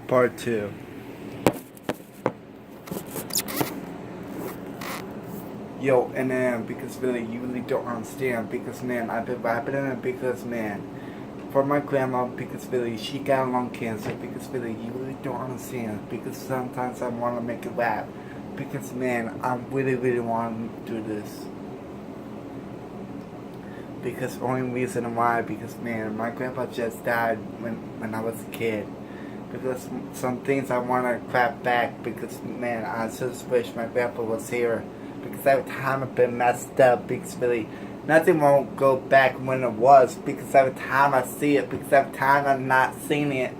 Part 2. Yo, and then, because really, you really don't understand, because man, I've been rapping it, because man, for my grandma, because really, she got lung cancer, because really, you really don't understand, because sometimes I want to make it rap, because man, I really want to do this. Because only reason why, because man, my grandpa just died when I was a kid. Because some things I want to clap back, because man, I just wish my grandpa was here. Because every time I've been messed up, because really, nothing won't go back when it was. Because every time I see it, because every time I'm not seeing it,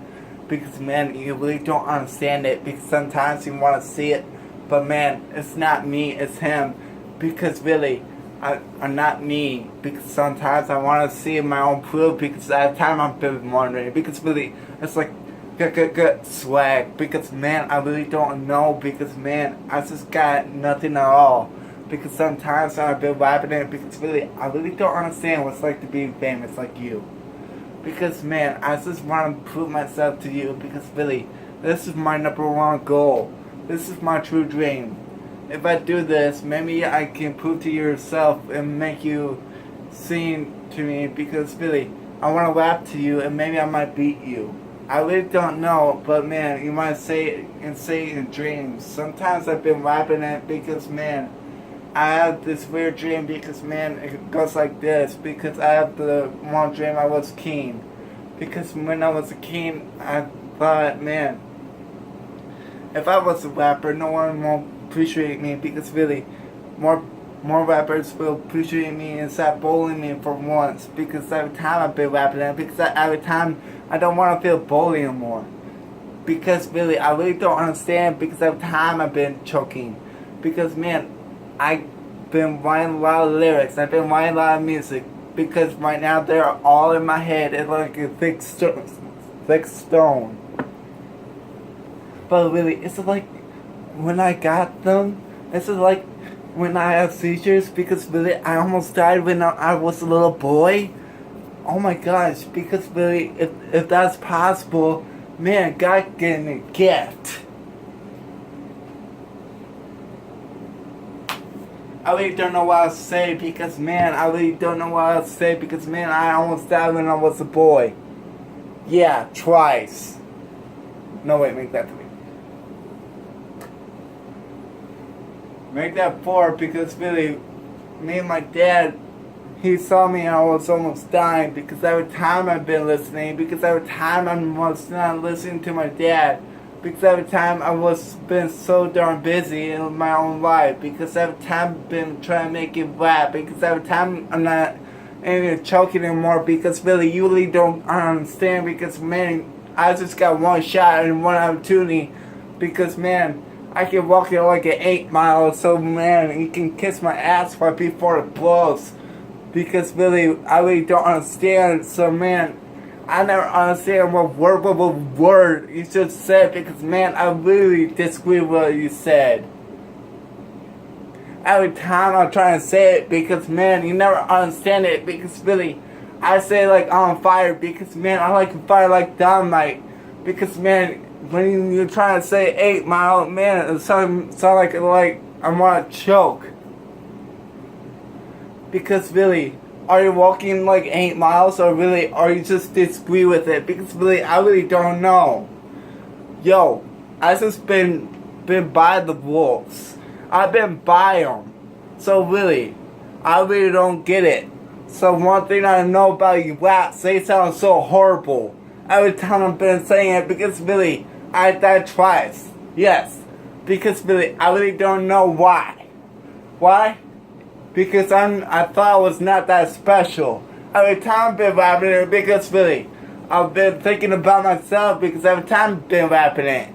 because man, you really don't understand it. Because sometimes you want to see it, but man, it's not me, it's him. Because really, I'm not me, because sometimes I want to see my own proof, because at the time I've been wondering, because really, it's like, good swag, because man, I really don't know, because man, I just got nothing at all, because sometimes I've been rapping it, because really, I really don't understand what it's like to be famous like you, because man, I just want to prove myself to you, because really, this is my #1 goal, this is my true dream. If I do this, maybe I can prove to yourself and make you sing to me, because really, I want to rap to you and maybe I might beat you. I really don't know, but man, you might say it in dreams. Sometimes I've been rapping it because man, I have this weird dream, because man, it goes like this, because I have the one dream I was king. Because when I was a king, I thought, man, if I was a rapper, no one won't appreciate me, because really, more rappers will appreciate me and stop bullying me for once, because every time I've been rapping it, because every time I don't want to feel bullied anymore, because really, I really don't understand, because every time I've been choking, because man, I've been writing a lot of lyrics, I've been writing a lot of music, because right now they're all in my head, it's like a thick stone. But really, it's like when I got them, it's like when I have seizures, because really I almost died when I was a little boy. Oh my gosh, because really, if that's possible, man, God gave me a gift. I really don't know what I'll say, because man, I really don't know what I'll say, because man, I almost died when I was a boy. Yeah, twice. No, wait, make that 3. Make that 4, because really, me and my dad, he saw me and I was almost dying, because every time I've been listening, because every time I was not listening to my dad, because every time I was been so darn busy in my own life, because every time I've been trying to make it rap, because every time I'm not even choking anymore, because really, you really don't understand, because man, I just got one shot and one opportunity, because man, I can walk it like an 8 mile, so man, you can kiss my ass right before it blows. Because really, I really don't understand, so man, I never understand what word you just said, because man, I really disagree with what you said. Every time I'm trying to say it, because man, you never understand it, because really, I say like on fire, because man, I like fire like dynamite, because man, when you're trying to say 8 mile, man, it sounds like I want to choke. Because really, are you walking like 8 miles, or really, are you just disagree with it? Because really, I really don't know. Yo, I just been by the wolves. I've been by them. So really, I really don't get it. So one thing I know about you raps, they sound so horrible. Every time I've been saying it, because really, I died twice. Yes. Because really, I really don't know why. Why? Because I thought I was not that special. Every time I've been rapping it, because really, I've been thinking about myself, because every time I've been rapping it.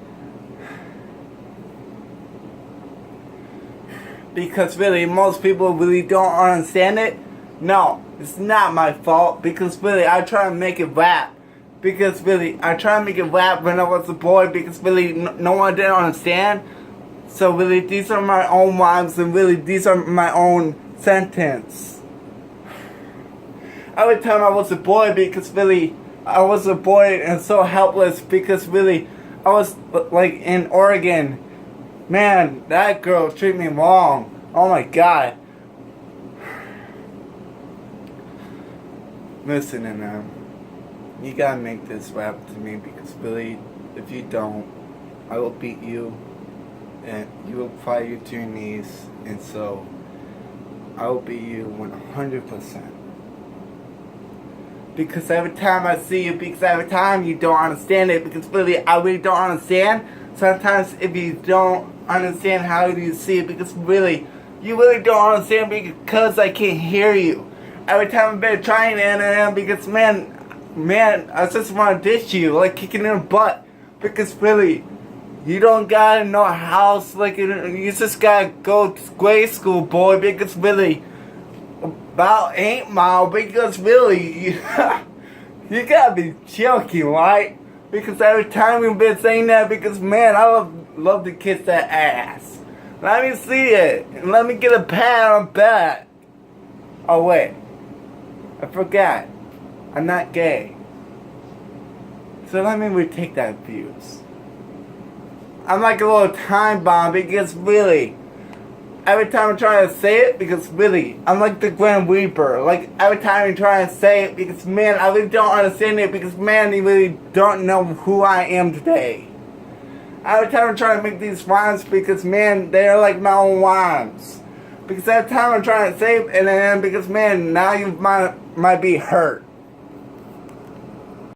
Because really, most people really don't understand it. No, it's not my fault, because really, I try to make it rap. Because really, I tried to make it rap when I was a boy, because really, no one didn't understand. So really, these are my own rhymes, and really, these are my own sentence. Every time I was a boy, because really, I was a boy and so helpless, because really, I was like in Oregon. Man, that girl treated me wrong. Oh my god. Listen, and you gotta make this rap to me because really, if you don't, I will beat you, and you will fly you to your knees, and so I will beat you 100%. Because every time I see you, because every time you don't understand it, because really, I really don't understand. Sometimes if you don't understand, how do you see it? Because really, you really don't understand because I can't hear you. Every time I've been trying and because man, I just want to dish you, like kicking in the butt. Because really, you don't gotta know how like you just gotta go to grade school, boy. Because really, about 8 Mile. Because really, you gotta be joking, right? Because every time we've been saying that, because man, I love to kiss that ass. Let me see it, and let me get a pat on the back. Oh wait. I forgot. I'm not gay. So let me retake that abuse. I'm like a little time bomb because really, every time I'm trying to say it, because really, I'm like the Grim Reaper. Like every time I'm trying to say it, because man, I really don't understand it, because man, you really don't know who I am today. Every time I'm trying to make these rhymes, because man, they're like my own rhymes. Because every time I'm trying to say it, and then because man, now you might be hurt.